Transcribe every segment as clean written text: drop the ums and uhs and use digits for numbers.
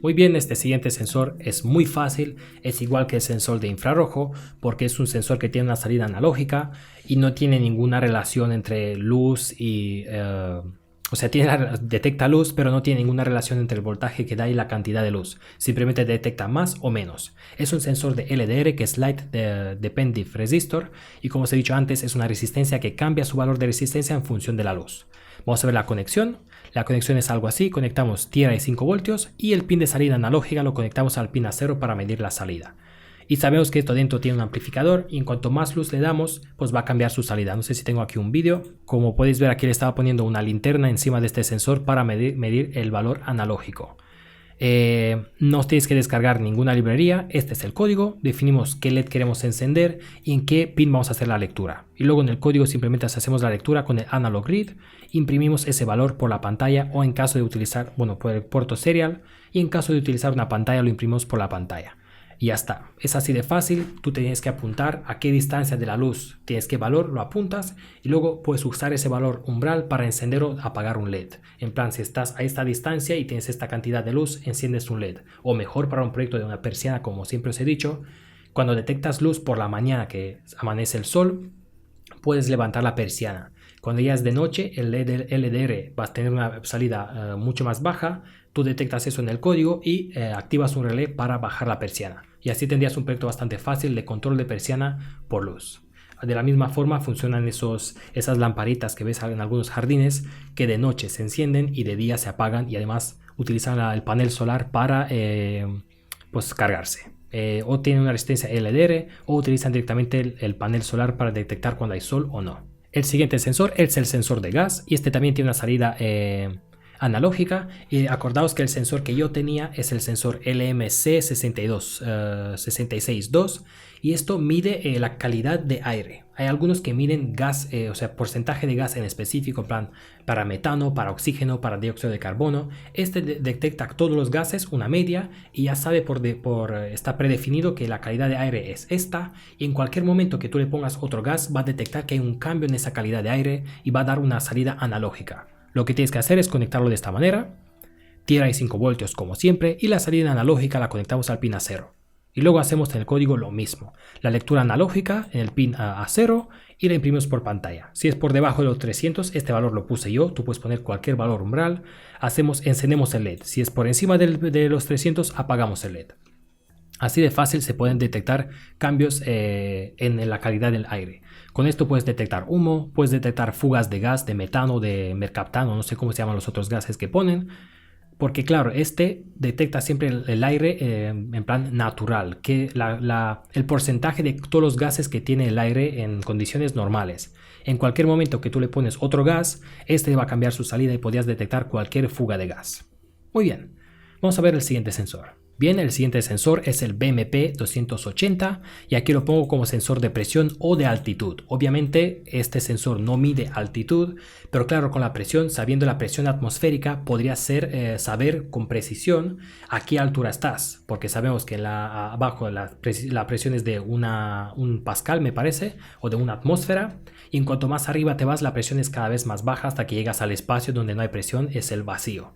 Muy bien, este siguiente sensor es muy fácil, es igual que el sensor de infrarrojo porque es un sensor que tiene una salida analógica y no tiene ninguna relación entre luz y... o sea, detecta luz, pero no tiene ninguna relación entre el voltaje que da y la cantidad de luz. Simplemente detecta más o menos. Es un sensor de LDR que es Light Dependent Resistor y como os he dicho antes es una resistencia que cambia su valor de resistencia en función de la luz. Vamos a ver la conexión. La conexión es algo así, conectamos tierra y 5 voltios y el pin de salida analógica lo conectamos al pin A0 para medir la salida. Y sabemos que esto dentro tiene un amplificador y en cuanto más luz le damos, pues va a cambiar su salida. No sé si tengo aquí un vídeo. Como podéis ver, aquí le estaba poniendo una linterna encima de este sensor para medir el valor analógico. No os tenéis que descargar ninguna librería, este es el código, definimos qué LED queremos encender y en qué pin vamos a hacer la lectura. Y luego en el código simplemente hacemos la lectura con el Analog Read, imprimimos ese valor por la pantalla o en caso de utilizar, bueno, por el puerto serial y en caso de utilizar una pantalla lo imprimimos por la pantalla. Y ya está, es así de fácil, tú tienes que apuntar a qué distancia de la luz tienes qué valor, lo apuntas y luego puedes usar ese valor umbral para encender o apagar un LED. En plan, si estás a esta distancia y tienes esta cantidad de luz, enciendes un LED. O mejor para un proyecto de una persiana, como siempre os he dicho, cuando detectas luz por la mañana que amanece el sol, puedes levantar la persiana. Cuando ya es de noche, el LED LDR va a tener una salida mucho más baja. Tú detectas eso en el código y activas un relé para bajar la persiana. Y así tendrías un proyecto bastante fácil de control de persiana por luz. De la misma forma funcionan esas lamparitas que ves en algunos jardines que de noche se encienden y de día se apagan y además utilizan el panel solar para pues cargarse. O tienen una resistencia LDR o utilizan directamente el panel solar para detectar cuando hay sol o no. El siguiente sensor es el sensor de gas y este también tiene una salida analógica y acordaos que el sensor que yo tenía es el sensor LMC626 y esto mide la calidad de aire. Hay algunos que miden gas, o sea, porcentaje de gas en específico, en plan para metano, para oxígeno, para dióxido de carbono. Este detecta todos los gases, una media, y ya sabe está predefinido que la calidad de aire es esta, y en cualquier momento que tú le pongas otro gas va a detectar que hay un cambio en esa calidad de aire y va a dar una salida analógica. Lo que tienes que hacer es conectarlo de esta manera, tierra y 5 voltios como siempre, y la salida analógica la conectamos al pin A0. Y luego hacemos en el código lo mismo, la lectura analógica en el pin A0 y la imprimimos por pantalla. Si es por debajo de los 300, este valor lo puse yo, tú puedes poner cualquier valor umbral, encendemos el LED. Si es por encima de los 300, apagamos el LED. Así de fácil se pueden detectar cambios en la calidad del aire. Con esto puedes detectar humo, puedes detectar fugas de gas, de metano, de mercaptano, no sé cómo se llaman los otros gases que ponen. Porque claro, este detecta siempre el aire en plan natural, que el porcentaje de todos los gases que tiene el aire en condiciones normales. En cualquier momento que tú le pones otro gas, este va a cambiar su salida y podrías detectar cualquier fuga de gas. Muy bien, vamos a ver el siguiente sensor. Bien, el siguiente sensor es el BMP280 y aquí lo pongo como sensor de presión o de altitud. Obviamente este sensor no mide altitud, pero claro, con la presión, sabiendo la presión atmosférica, podría saber con precisión a qué altura estás, porque sabemos que abajo la presión es de un pascal, me parece, o de una atmósfera, y en cuanto más arriba te vas, la presión es cada vez más baja hasta que llegas al espacio donde no hay presión, es el vacío.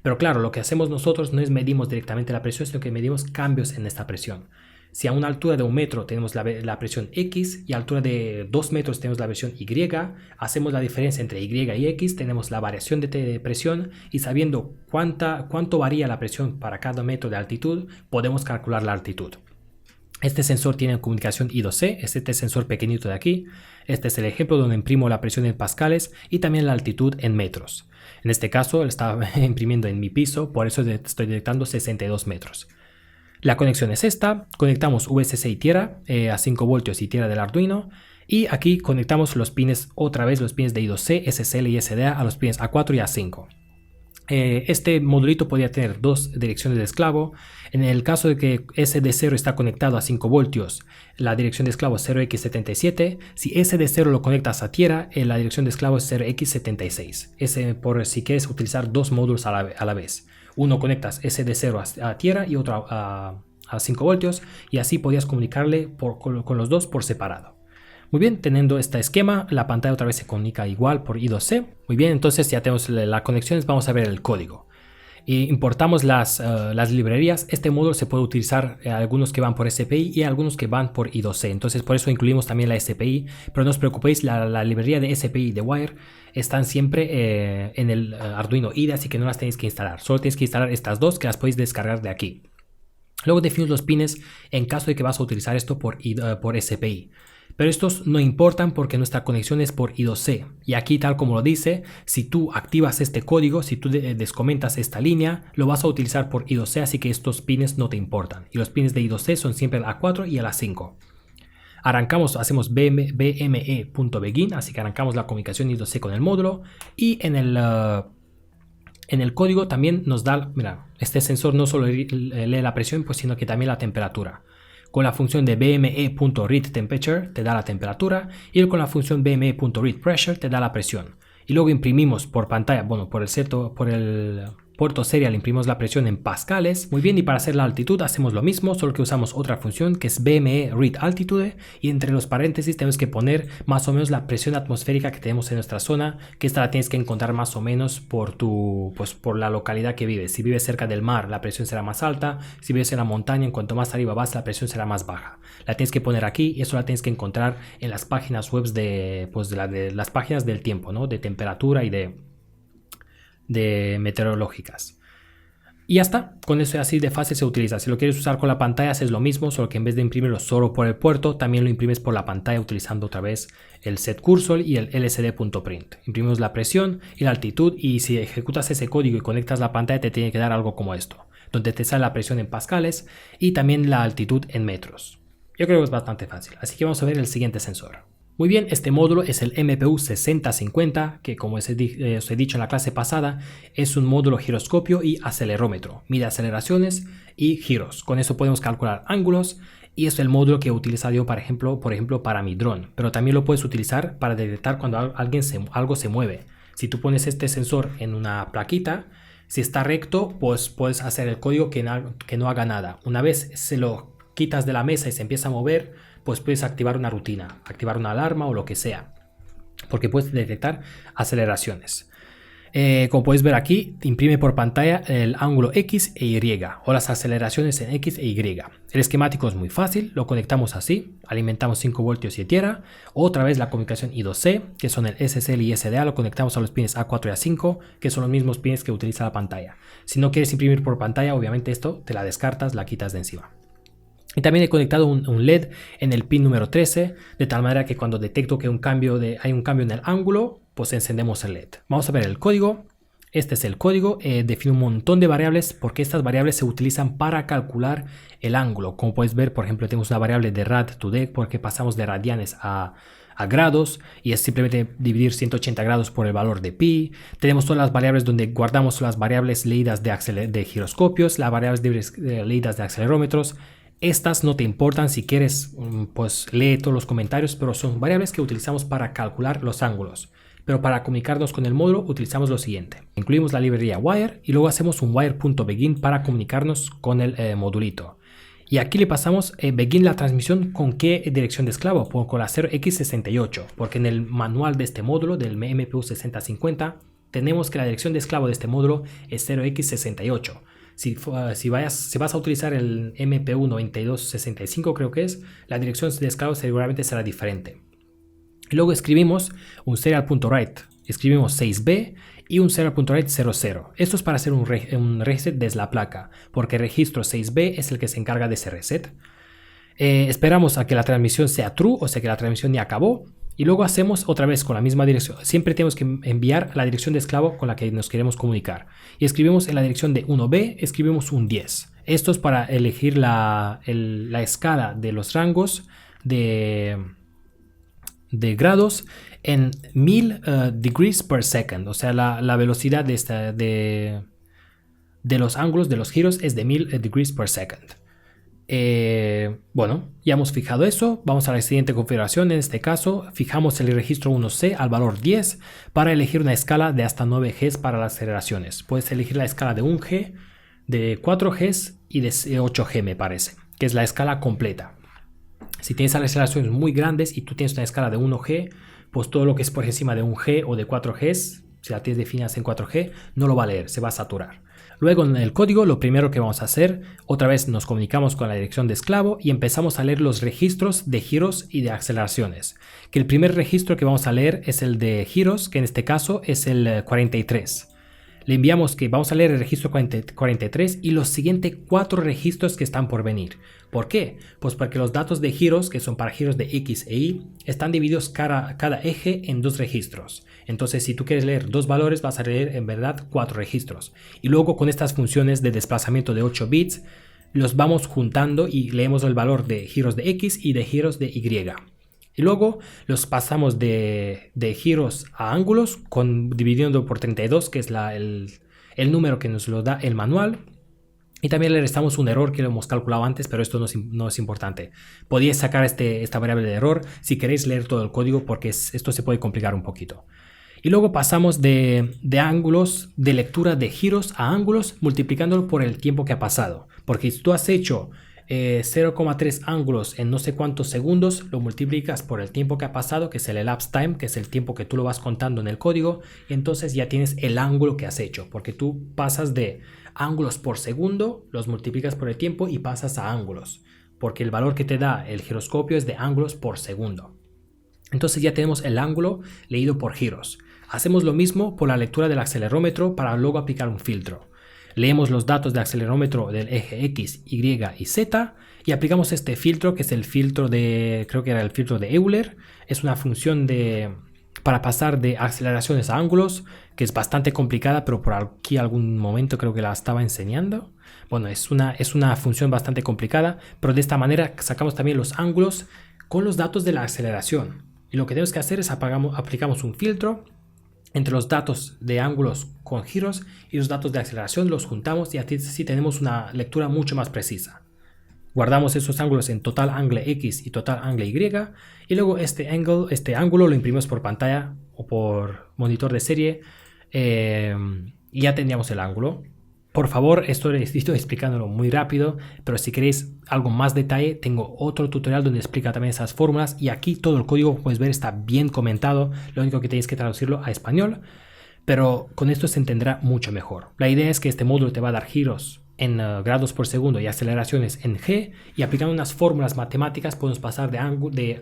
Pero claro, lo que hacemos nosotros no es medimos directamente la presión, sino que medimos cambios en esta presión. Si a una altura de 1 metro tenemos la presión X y a altura de 2 metros tenemos la presión Y, hacemos la diferencia entre Y y X, tenemos la variación de presión y sabiendo cuánto varía la presión para cada metro de altitud, podemos calcular la altitud. Este sensor tiene comunicación I2C, es este sensor pequeñito de aquí. Este es el ejemplo donde imprimo la presión en pascales y también la altitud en metros. En este caso estaba imprimiendo en mi piso, por eso estoy detectando 62 metros. La conexión es esta, conectamos VCC y tierra a 5 voltios y tierra del Arduino. Y aquí conectamos los pines, otra vez los pines de I2C, SSL y SDA a los pines A4 y A5. Este modulito podría tener dos direcciones de esclavo. En el caso de que SD0 está conectado a 5 voltios, la dirección de esclavo es 0x77. Si SD0 lo conectas a tierra, la dirección de esclavo es 0x76. Por si quieres utilizar dos módulos a la vez. Uno conectas SD0 a tierra y otro a 5 voltios y así podías comunicarle con los dos por separado. Muy bien, teniendo este esquema, la pantalla otra vez se comunica igual por I2C. Muy bien, entonces ya tenemos las conexiones, vamos a ver el código. importamos las librerías, este módulo se puede utilizar algunos que van por SPI y algunos que van por I2C. Entonces por eso incluimos también la SPI, pero no os preocupéis, la librería de SPI de Wire están siempre en el Arduino IDE, así que no las tenéis que instalar. Solo tenéis que instalar estas dos que las podéis descargar de aquí. Luego definimos los pines en caso de que vas a utilizar esto por SPI. Pero estos no importan porque nuestra conexión es por I2C. Y aquí, tal como lo dice, si tú activas este código, si tú descomentas esta línea, lo vas a utilizar por I2C, así que estos pines no te importan. Y los pines de I2C son siempre el A4 y el A5. Arrancamos, hacemos bme.begin, así que arrancamos la comunicación I2C con el módulo. Y en el código también nos da, mira, este sensor no solo lee la presión, pues, sino que también la temperatura. Con la función de bme.readTemperature te da la temperatura y con la función bme.readPressure te da la presión. Y luego imprimimos por pantalla, bueno, por el puerto serial imprimimos la presión en pascales. Muy bien, y para hacer la altitud hacemos lo mismo, solo que usamos otra función que es bme.readAltitude y entre los paréntesis tenemos que poner más o menos la presión atmosférica que tenemos en nuestra zona, que esta la tienes que encontrar más o menos por la localidad que vives. Si vives cerca del mar, la presión será más alta. Si vives en la montaña, en cuanto más arriba vas, la presión será más baja. La tienes que poner aquí y eso la tienes que encontrar en las páginas web de las páginas del tiempo, ¿no? De temperatura y de meteorológicas. Y ya está, con eso así de fácil se utiliza. Si lo quieres usar con la pantalla haces lo mismo, solo que en vez de imprimirlo solo por el puerto, también lo imprimes por la pantalla utilizando otra vez el setCursor y el lsd.print. Imprimimos la presión y la altitud y si ejecutas ese código y conectas la pantalla te tiene que dar algo como esto, donde te sale la presión en pascales y también la altitud en metros. Yo creo que es bastante fácil, así que vamos a ver el siguiente sensor. Muy bien, este módulo es el MPU 6050, que como os he dicho en la clase pasada, es un módulo giroscopio y acelerómetro. Mide aceleraciones y giros. Con eso podemos calcular ángulos y es el módulo que he utilizado yo, por ejemplo, para mi dron. Pero también lo puedes utilizar para detectar cuando algo se mueve. Si tú pones este sensor en una plaquita, si está recto, pues puedes hacer el código que no haga nada. Una vez se lo quitas de la mesa y se empieza a mover, pues puedes activar una rutina, activar una alarma o lo que sea, porque puedes detectar aceleraciones. Como puedes ver aquí, imprime por pantalla el ángulo X e Y o las aceleraciones en X e Y. El esquemático es muy fácil, lo conectamos así, alimentamos 5 voltios y tierra, otra vez la comunicación I2C, que son el SSL y SDA, lo conectamos a los pines A4 y A5, que son los mismos pines que utiliza la pantalla. Si no quieres imprimir por pantalla, obviamente esto te la descartas, la quitas de encima. Y también he conectado un LED en el pin número 13, de tal manera que cuando detecto que hay un cambio en el ángulo, pues encendemos el LED. Vamos a ver el código. Este es el código. Define un montón de variables porque estas variables se utilizan para calcular el ángulo. Como puedes ver, por ejemplo, tenemos una variable de rad to dec porque pasamos de radianes a grados y es simplemente dividir 180 grados por el valor de pi. Tenemos todas las variables donde guardamos las variables leídas de giroscopios, las variables leídas de acelerómetros. Estas no te importan, si quieres pues lee todos los comentarios, pero son variables que utilizamos para calcular los ángulos. Pero para comunicarnos con el módulo utilizamos lo siguiente. Incluimos la librería Wire y luego hacemos un wire.begin para comunicarnos con el modulito. Y aquí le pasamos begin la transmisión con qué dirección de esclavo, con la 0x68, porque en el manual de este módulo del MPU 6050 tenemos que la dirección de esclavo de este módulo es 0x68. Si vas a utilizar el MPU 9265 creo que es, la dirección de esclavo seguramente será diferente. Luego escribimos un serial.write, escribimos 6b y un serial.write 00. Esto es para hacer un reset desde la placa, porque el registro 6b es el que se encarga de ese reset. Esperamos a que la transmisión sea true, o sea que la transmisión ya acabó. Y luego hacemos otra vez con la misma dirección. Siempre tenemos que enviar la dirección de esclavo con la que nos queremos comunicar. Y escribimos en la dirección de 1B, escribimos un 10. Esto es para elegir la escala de los rangos de grados en 1000 degrees per second. O sea, la velocidad de los ángulos de los giros es de 1000 degrees per second. Bueno, ya hemos fijado eso. Vamos a la siguiente configuración. En este caso, fijamos el registro 1C al valor 10 para elegir una escala de hasta 9 Gs para las aceleraciones. Puedes elegir la escala de 1 G, de 4 Gs y de 8 G, me parece, que es la escala completa. Si tienes aceleraciones muy grandes y tú tienes una escala de 1 G, pues todo lo que es por encima de 1 G o de 4 Gs si la tienes definida en 4G, no lo va a leer, se va a saturar. Luego en el código lo primero que vamos a hacer, otra vez nos comunicamos con la dirección de esclavo y empezamos a leer los registros de giros y de aceleraciones. Que el primer registro que vamos a leer es el de giros, que en este caso es el 43. Le enviamos que vamos a leer el registro 43 y los siguientes 4 registros que están por venir. ¿Por qué? Pues porque los datos de giros, que son para giros de X e Y, están divididos cada eje en 2 registros. Entonces, si tú quieres leer 2 valores, vas a leer en verdad 4 registros. Y luego con estas funciones de desplazamiento de 8 bits, los vamos juntando y leemos el valor de giros de X y de giros de Y. Y luego los pasamos de giros a ángulos dividiendo por 32, que es el número que nos lo da el manual. Y también le restamos un error que lo hemos calculado antes, pero esto no es importante. Podéis sacar esta variable de error si queréis leer todo el código, porque esto se puede complicar un poquito. Y luego pasamos de ángulos, de lectura de giros a ángulos, multiplicándolo por el tiempo que ha pasado. Porque si tú has hecho 0,3 ángulos en no sé cuántos segundos, lo multiplicas por el tiempo que ha pasado, que es el elapsed time, que es el tiempo que tú lo vas contando en el código, y entonces ya tienes el ángulo que has hecho, porque tú pasas de ángulos por segundo, los multiplicas por el tiempo y pasas a ángulos, porque el valor que te da el giroscopio es de ángulos por segundo. Entonces ya tenemos el ángulo leído por giros. Hacemos lo mismo por la lectura del acelerómetro para luego aplicar un filtro. Leemos los datos del acelerómetro del eje X, Y y Z y aplicamos este filtro, que es el filtro creo que era el filtro de Euler. Es una función para pasar de aceleraciones a ángulos, que es bastante complicada, pero por aquí algún momento creo que la estaba enseñando. Bueno, es una función bastante complicada, pero de esta manera sacamos también los ángulos con los datos de la aceleración. Y lo que tenemos que hacer es aplicamos un filtro entre los datos de ángulos con giros y los datos de aceleración, los juntamos y así tenemos una lectura mucho más precisa. Guardamos esos ángulos en total angle X y total angle Y y luego este ángulo lo imprimimos por pantalla o por monitor de serie y ya tendríamos el ángulo. Por favor, estoy explicándolo muy rápido, pero si queréis algo más detalle, tengo otro tutorial donde explica también esas fórmulas y aquí todo el código, puedes ver, está bien comentado. Lo único que tenéis que traducirlo a español, pero con esto se entenderá mucho mejor. La idea es que este módulo te va a dar giros en grados por segundo y aceleraciones en G, y aplicando unas fórmulas matemáticas podemos pasar de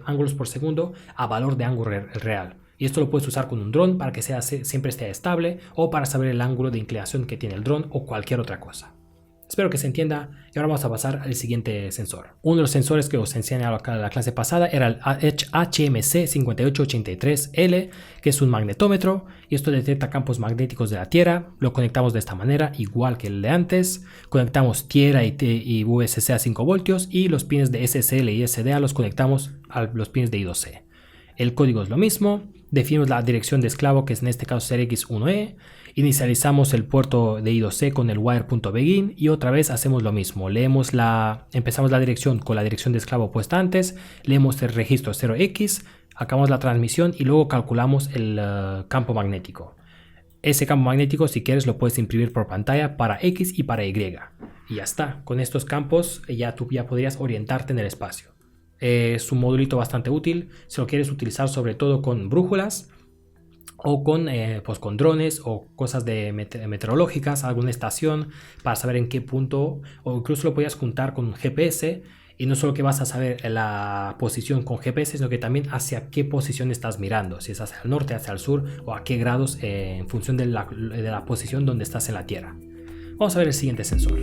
ángulos por segundo a valor de ángulo real. Y esto lo puedes usar con un dron para que siempre esté estable, o para saber el ángulo de inclinación que tiene el dron o cualquier otra cosa. Espero que se entienda y ahora vamos a pasar al siguiente sensor. Uno de los sensores que os enseñé en la clase pasada era el HMC 5883L, que es un magnetómetro, y esto detecta campos magnéticos de la Tierra. Lo conectamos de esta manera, igual que el de antes. Conectamos Tierra y VSC a 5 voltios y los pines de SSL y SDA los conectamos a los pines de I2C. El código es lo mismo. Definimos la dirección de esclavo, que es en este caso CERX1E. Inicializamos el puerto de I2C con el wire.begin y otra vez hacemos lo mismo. Empezamos la dirección con la dirección de esclavo puesta antes, leemos el registro 0x, acabamos la transmisión y luego calculamos el campo magnético. Ese campo magnético, si quieres, lo puedes imprimir por pantalla para X y para Y. Y ya está. Con estos campos tú ya podrías orientarte en el espacio. Es un modulito bastante útil si lo quieres utilizar sobre todo con brújulas o con drones o cosas meteorológicas, alguna estación, para saber en qué punto, o incluso lo podías juntar con un GPS, y no solo que vas a saber la posición con GPS, sino que también hacia qué posición estás mirando, si es hacia el norte, hacia el sur o a qué grados en función de la posición donde estás en la Tierra. Vamos a ver el siguiente sensor.